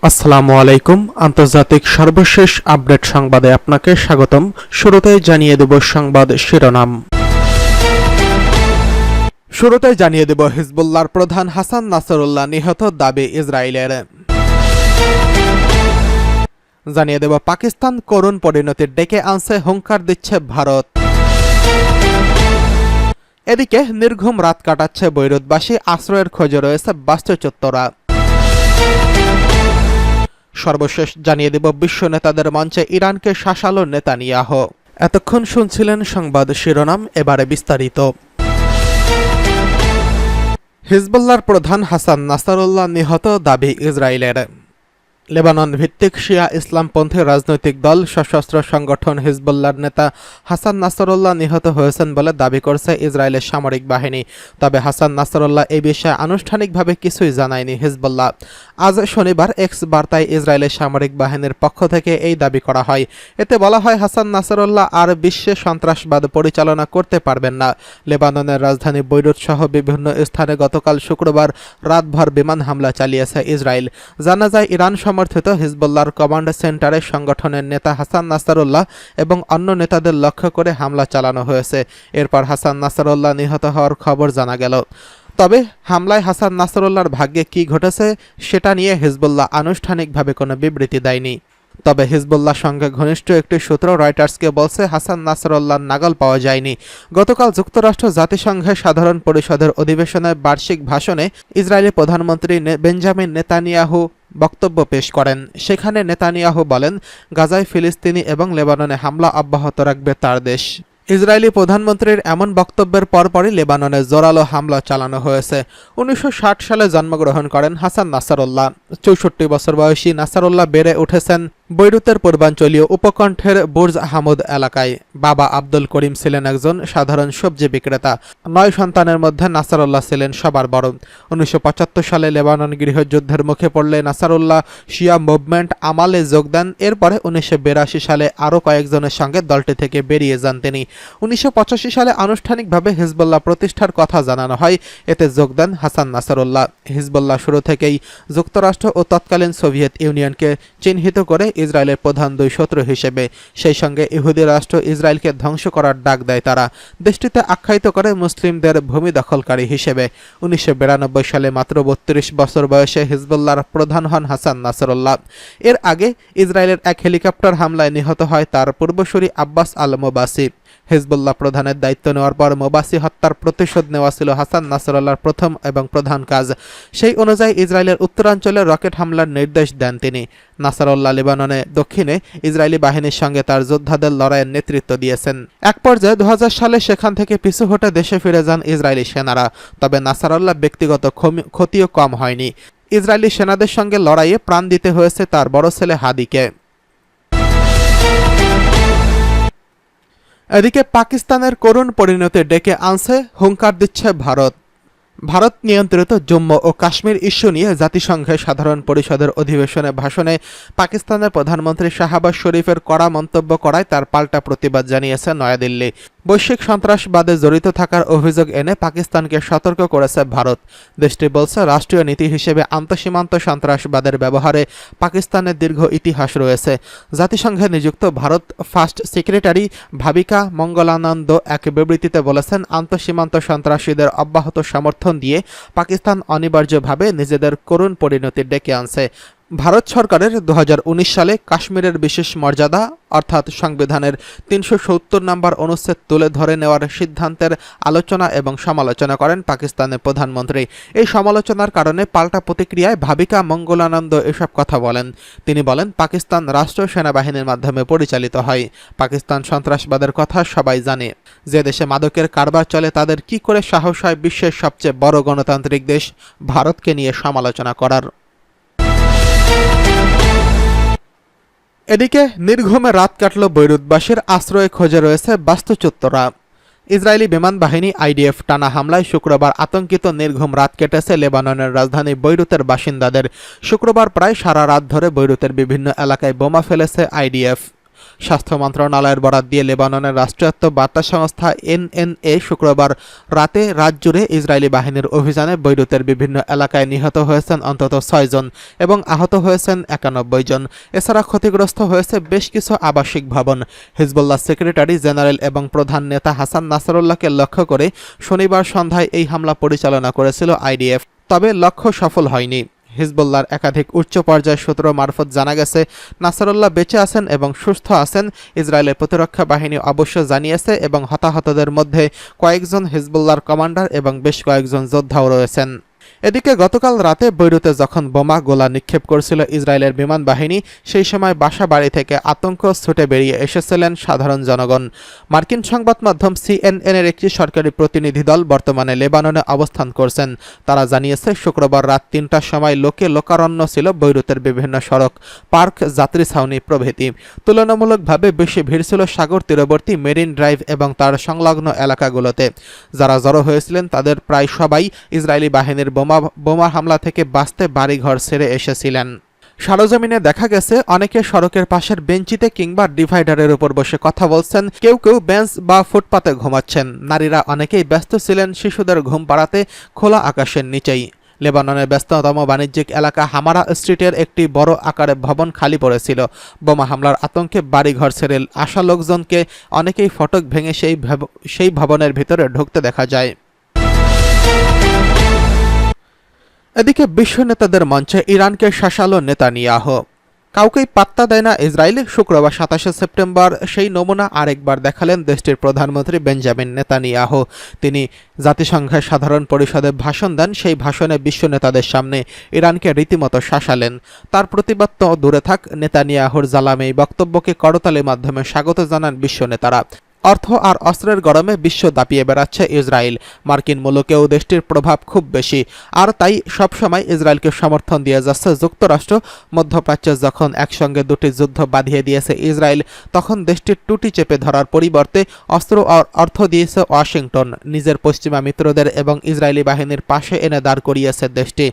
আসসালামু আলাইকুম। আন্তর্জাতিক সর্বশেষ আপডেট সংবাদে আপনাকে স্বাগতম। শুরুতেই জানিয়ে দেব সংবাদ শিরোনাম। শুরুতেই জানিয়ে দেব হিজবুল্লাহর প্রধান হাসান নাসরুল্লাহ নিহত, দাবি ইসরায়েলের। জানিয়ে দেব পাকিস্তান করুণ পরিণতির ডেকে আনছে, হুঙ্কার দিচ্ছে ভারত। এদিকে নির্ঘুম রাত কাটাচ্ছে বৈরুতবাসী, আশ্রয়ের খোঁজে রয়েছে বাস্তুচ্যুতরা। সর্বশেষ জানিয়ে দেব বিশ্ব নেতাদের মঞ্চে ইরানকে শাসালো নেতানিয়াহু। এতক্ষণ শুনছিলেন সংবাদ শিরোনাম, এবারে বিস্তারিত। হিজবুল্লাহর প্রধান হাসান নাসরুল্লাহ নিহত, দাবি ইসরায়েলের। লেবানন ভিত্তিক শিয়া ইসলামপন্থী রাজনৈতিক দল সশস্ত্র সংগঠন হিজবুল্লাহর নেতা হাসান নাসরুল্লাহ নিহত হয়েছেন বলে দাবি করছে ইসরায়েলের সামরিক বাহিনী। তবে হাসান নাসরুল্লাহ এই বিষয়ে আনুষ্ঠানিকভাবে কিছুই জানায়নি হিজবুল্লাহ। আজ শনিবার এক্স বার্তায় ইসরায়েলের সামরিক বাহিনীর পক্ষ থেকে এই দাবি করা হয়। এতে বলা হয়, হাসান নাসরুল্লাহ আর বিশ্বে সন্ত্রাসবাদ পরিচালনা করতে পারবেন না। লেবাননের রাজধানী বৈরুত সহ বিভিন্ন স্থানে গতকাল শুক্রবার রাতভর বিমান হামলা চালিয়েছে ইসরায়েল। জানা যায়, ইরান সমর্থিত হিজবুল্লাহর কমান্ড সেন্টারে সংগঠনের নেতা হাসান নাসরুল্লাহ এবং অন্য নেতাদের লক্ষ্য করে হামলা চালানো হয়েছে। এরপর হাসান নাসরুল্লাহ নিহত হওয়ার খবর জানা গেল। তবে হামলায় হাসান নাসরুল্লাহর ভাগ্যে কি ঘটেছে সেটা নিয়ে হিজবুল্লাহ আনুষ্ঠানিকভাবে কোনো বিবৃতি দেয়নি। তবে হিজবুল্লাহর সঙ্গে ঘনিষ্ঠ একটি সূত্র রয়টার্সকে বলছে, হাসান নাসরুল্লাহর নাগাল পাওয়া যায়নি। গতকাল যুক্তরাষ্ট্র জাতিসংঘের সাধারণ পরিষদের অধিবেশনের বার্ষিক ভাষণে ইসরায়েলি প্রধানমন্ত্রী বেঞ্জামিন নেতানিয়াহু বক্তব্য পেশ করেন। সেখানে নেতানিয়াহু বলেন, গাজায় ফিলিস্তিনি এবং লেবাননে হামলা অব্যাহত রাখবে তার দেশ। ইসরায়েলি প্রধানমন্ত্রীর এমন বক্তব্যের পরপরই লেবাননে জোরালো হামলা চালানো হয়েছে। 1960 সালে জন্মগ্রহণ করেন হাসান নাসরুল্লাহ। 64 বছর বয়সী নাসরুল্লাহ বেড়ে উঠেছেন বৈরুতের পূর্বাঞ্চলীয় উপকণ্ঠের বুর্জ আহমদ এলাকায়। বাবা আব্দুল করিম ছিলেন একজন সাধারণ সবজি বিক্রেতা। 9 সন্তানের মধ্যে নাসরুল্লাহ ছিলেন সবার বড়। 1975 সালে লেবানন গৃহযুদ্ধের মুখে পড়লে নাসরুল্লাহ শিয়া মুভমেন্ট আমালে যোগ দেন। এরপরে 1982 সালে আরও কয়েকজনের সঙ্গে দলটি থেকে বেরিয়ে যান তিনি। 1985 সালে আনুষ্ঠানিকভাবে হিজবুল্লাহ প্রতিষ্ঠার কথা জানানো হয়। এতে যোগ দেন হাসান নাসরুল্লাহ। হিজবুল্লাহ শুরু থেকেই যুক্তরাষ্ট্র ও তৎকালীন সোভিয়েত ইউনিয়নকে চিহ্নিত করে ইসরায়েলের প্রধান দুই শত্রু হিসেবে। সেই সঙ্গে ইহুদি রাষ্ট্র ইসরায়েলকে ধ্বংস করার ডাক দেয় তারা। দেশটিতে আখ্যায়িত করে মুসলিমদের ভূমি দখলকারী হিসেবে। 1992 সালে মাত্র 32 বছর বয়সে হিজবুল্লাহর প্রধান হন হাসান নাসরুল্লাহ। এর আগে ইসরায়েলের এক হেলিকপ্টার হামলায় নিহত হয় তার পূর্বসূরি আব্বাস আল মোবাসি। হিজবুল্লাহ প্রধানের দায়িত্ব নেওয়ার পর মোবাসি হত্যার প্রতিশোধ নেওয়া ছিল হাসান নাসরুল্লাহর প্রথম এবং প্রধান কাজ। সেই অনুযায়ী ইসরায়েলের উত্তরাঞ্চলে রকেট হামলার নির্দেশ দেন তিনি। নাসরুল্লাহ লেবাননে দক্ষিণে ইসরায়েলি বাহিনীর সঙ্গে তার যোদ্ধাদের লড়াইয়ের নেতৃত্ব দিয়েছেন। এক পর্যায়ে 2000 সালে সেখান থেকে পিছু হটে দেশে ফিরে যান ইসরায়েলি সেনারা। তবে নাসরুল্লাহ ব্যক্তিগত ক্ষতিও কম হয়নি। ইসরায়েলি সেনাদের সঙ্গে লড়াইয়ে প্রাণ দিতে হয়েছে তার বড় ছেলে হাদিকে। এদিকে পাকিস্তানের করুণ পরিণতি ডেকে আনছে, হুঙ্কার দিচ্ছে ভারত। ভারত নিয়ন্ত্রিত জম্মু ও কাশ্মীর ইস্যু নিয়ে জাতিসংঘের সাধারণ পরিষদের অধিবেশনে ভাষণে পাকিস্তানের প্রধানমন্ত্রী শাহবাজ শরীফের কড়া মন্তব্য করায় তার পাল্টা প্রতিবাদ জানিয়েছে নয়াদিল্লি। বৈশ্বিক সন্ত্রাসবাদে জড়িত থাকার অভিযোগ এনে পাকিস্তানকে সতর্ক করেছে ভারত। দেশটি বলছে, রাষ্ট্রীয় নীতি হিসেবে আন্তঃসীমান্ত সন্ত্রাসবাদের ব্যবহারে পাকিস্তানের দীর্ঘ ইতিহাস রয়েছে। জাতিসংঘে নিযুক্ত ভারত ফার্স্ট সেক্রেটারি ভাবিকা মঙ্গলানন্দ এক বিবৃতিতে বলেছেন, আন্তঃসীমান্ত সন্ত্রাসীদের অব্যাহত সমর্থন দিয়ে পাকিস্তান অনিবার্যভাবে নিজেদের করুণ পরিণতি ডেকে আনছে। ভারত সরকারের 2019 সালে কাশ্মীরের বিশেষ মর্যাদা অর্থাৎ সংবিধানের 370 নম্বর অনুচ্ছেদ তুলে ধরে নেওয়ার সিদ্ধান্তের আলোচনা এবং সমালোচনা করেন পাকিস্তানের প্রধানমন্ত্রী। এই সমালোচনার কারণে পাল্টা প্রতিক্রিয়ায় ভাবিকা মঙ্গলানন্দ এসব কথা বলেন। তিনি বলেন, পাকিস্তান রাষ্ট্র সেনাবাহিনীর মাধ্যমে পরিচালিত হয়। পাকিস্তান সন্ত্রাসবাদের কথা সবাই জানে। যে দেশে মাদকের কারবার চলে তাদের কি করে সাহস হয় বিশ্বের সবচেয়ে বড় গণতান্ত্রিক দেশ ভারতকে নিয়ে সমালোচনা করার। এদিকে নির্ঘুমে রাত কাটল বৈরুতবাসীর, আশ্রয়ে খোঁজে রয়েছে বাস্তুচ্যুতরা। ইসরায়েলি বিমান বাহিনী আইডিএফ টানা হামলায় শুক্রবার আতঙ্কিত নির্ঘুম রাত কেটেছে লেবাননের রাজধানী বৈরুতের বাসিন্দাদের। শুক্রবার প্রায় সারা রাত ধরে বৈরুতের বিভিন্ন এলাকায় বোমা ফেলেছে আইডিএফ। স্বাস্থ্য মন্ত্রণালয়ের বরাত দিয়ে লেবাননের রাষ্ট্রায়ত্ত বার্তা সংস্থা এনএনএ শুক্রবার রাতে রাত জুড়ে ইসরায়েলি বাহিনীর অভিযানে বৈরুতের বিভিন্ন এলাকায় নিহত হয়েছেন অন্তত 6 জন এবং আহত হয়েছেন 91 জন। এছাড়া ক্ষতিগ্রস্ত হয়েছে বেশ কিছু আবাসিক ভবন। হিজবুল্লাহ সেক্রেটারি জেনারেল এবং প্রধান নেতা হাসান নাসরুল্লাহকে লক্ষ্য করে শনিবার সন্ধ্যায় এই হামলা পরিচালনা করেছিল আইডিএফ, তবে লক্ষ্য সফল হয়নি। হিজবুল্লাহর একাধিক উচ্চ পর্যায়ের সূত্র মারফত জানা গেছে নাসরুল্লাহ বেঁচে আছেন এবং সুস্থ আছেন। ইসরায়েলের প্রতিরক্ষা বাহিনী অবশ্য জানিয়েছে এবং হতাহতদের মধ্যে কয়েকজন হিজবুল্লাহর কমান্ডার এবং বেশ কয়েকজন যোদ্ধাও রয়েছেন। এদিকে গতকাল রাতে বৈরুতে যখন বোমা গোলা নিক্ষেপ করছিল ইসরায়েলের বিমান বাহিনী, সেই সময় বাসা বাড়ি থেকে আতঙ্ক ছুটে বেরিয়ে এসেছিলেন সাধারণ জনগণ। মার্কিন সংবাদ মাধ্যম সিএনএনের একটি সরকারি প্রতিনিধি দল বর্তমানে লেবাননে অবস্থান করছেন। তারা জানিয়েছে শুক্রবার রাত ৩টার সময় লোকে লোকারণ্য ছিল বৈরুতের বিভিন্ন সড়ক, পার্ক, যাত্রী ছাউনি প্রভৃতি। তুলনামূলকভাবে বেশি ভিড় ছিল সাগর তীরবর্তী মেরিন ড্রাইভ এবং তার সংলগ্ন এলাকাগুলোতে। যারা জড়ো হয়েছিলেন তাদের প্রায় সবাই ইসরায়েলি বাহিনীর বোমা হামলা থেকে বাঁচতে বাড়িঘর ছেড়ে এসেছিলেন। সরেজমিনে দেখা গেছে অনেকে সড়কের পাশের বেঞ্চিতে কিংবা ডিভাইডারের উপর বসে কথা বলছেন, কেউ কেউ বেঞ্চ বা ফুটপাতে ঘুমাচ্ছেন। নারীরা অনেকেই ব্যস্ত ছিলেন শিশুদের ঘুম পাড়াতে খোলা আকাশের নিচেই। লেবাননের ব্যস্ততম বাণিজ্যিক এলাকা হামারা স্ট্রিটের একটি বড় আকারের ভবন খালি পড়েছিল। বোমা হামলার আতঙ্কে বাড়িঘর ছেড়ে আসা লোকজনকে অনেকেই ফটক ভেঙে সেই ভবনের ভিতরে ঢুকতে দেখা যায়। এদিকে বিশ্ব নেতাদের মঞ্চে ইরানকে শাসালো নেতানিয়াহু। কাউকেই পাত্তা দেয় না ইসরায়েল। শুক্রবার ২৭ সেপ্টেম্বর সেই নমুনা আরেকবার দেখালেন দেশটির প্রধানমন্ত্রী বেঞ্জামিন নেতানিয়াহু। তিনি জাতিসংঘের সাধারণ পরিষদে ভাষণ দেন। সেই ভাষণে বিশ্ব নেতাদের সামনে ইরানকে রীতিমতো শাসালেন। তার প্রতিবাদ তো দূরে থাক, নেতানিয়াহুর জ্বালামে এই বক্তব্যকে করতালির মাধ্যমে স্বাগত জানান বিশ্ব নেতারা। অর্থ আর অস্ত্রের গরমে বিশ্ব দাপিয়ে বেড়াচ্ছে ইসরায়েল। মার্কিন মুলুকেও দেশটির প্রভাব খুব বেশি, আর তাই সবসময় ইসরায়েলকে সমর্থন দিয়ে যাচ্ছে যুক্তরাষ্ট্র। মধ্যপ্রাচ্যে যখন একসঙ্গে দুটি যুদ্ধ বাঁধিয়ে দিয়েছে ইসরায়েল, তখন দেশটির টুটি চেপে ধরার পরিবর্তে অস্ত্র আর অর্থ দিয়েছে ওয়াশিংটন। নিজের পশ্চিমা মিত্রদের এবং ইসরায়েলি বাহিনীর পাশে এনে দাঁড় করিয়েছে দেশটি।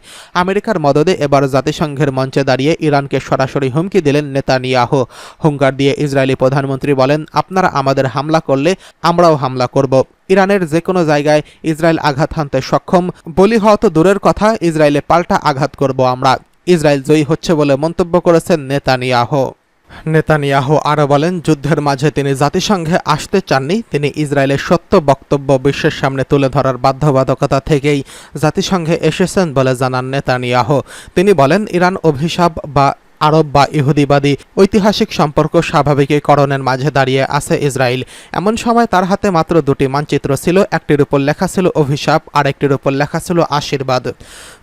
আমেরিকার মদদে এবার জাতিসংঘের মঞ্চে দাঁড়িয়ে ইরানকে সরাসরি হুমকি দিলেন নেতানিয়াহু। হুঙ্কার দিয়ে ইসরায়েলি প্রধানমন্ত্রী বলেন, আপনারা আমাদের হামলা করলে আমরাও হামলা করব। ইরানের যে কোনো জায়গায় ইসরায়েল আঘাত হানতে সক্ষম। বলি হওয়া তো দূরের কথা, ইসরায়েলে পাল্টা আঘাত করব আমরা। ইসরায়েল জয়ী হচ্ছে বলে মন্তব্য করেছেন নেতানিয়াহু আরও বলেন, যুদ্ধের মাঝে তিনি জাতিসংঘে আসতে চাননি। তিনি ইসরায়েলের সত্য বক্তব্য বিশ্বের সামনে তুলে ধরার বাধ্যবাধকতা থেকেই জাতিসংঘে এসেছেন বলে জানান নেতানিয়াহু। তিনি বলেন, ইরান অভিশাপ বা আরব বা ইহুদিবাদী ঐতিহাসিক সম্পর্ক স্বাভাবিকীকরণের মাঝে দাঁড়িয়ে আছে ইসরায়েল। এমন সময় তার হাতে মাত্র দুটি মানচিত্র ছিল। একটির উপর লেখা ছিল অভিশাপ, আর একটির উপর লেখা ছিল আশীর্বাদ।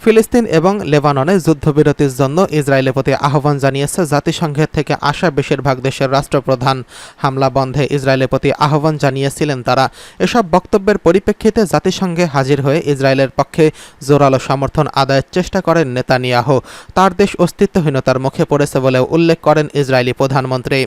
ফিলিস্তিন এবং লেবাননে যুদ্ধবিরতির জন্য ইসরায়েলের প্রতি আহ্বান জানিয়েছে জাতিসংঘের থেকে আসা বেশিরভাগ দেশের রাষ্ট্রপ্রধান। হামলা বন্ধে ইসরায়েলের প্রতি আহ্বান জানিয়েছিলেন তারা। এসব বক্তব্যের পরিপ্রেক্ষিতে জাতিসংঘে হাজির হয়ে ইসরায়েলের পক্ষে জোরালো সমর্থন আদায়ের চেষ্টা করেন নেতানিয়াহু। তার দেশ অস্তিত্বহীনতার মুখে পড়েছে বলেও উল্লেখ করেন ইসরায়েলি প্রধানমন্ত্রী।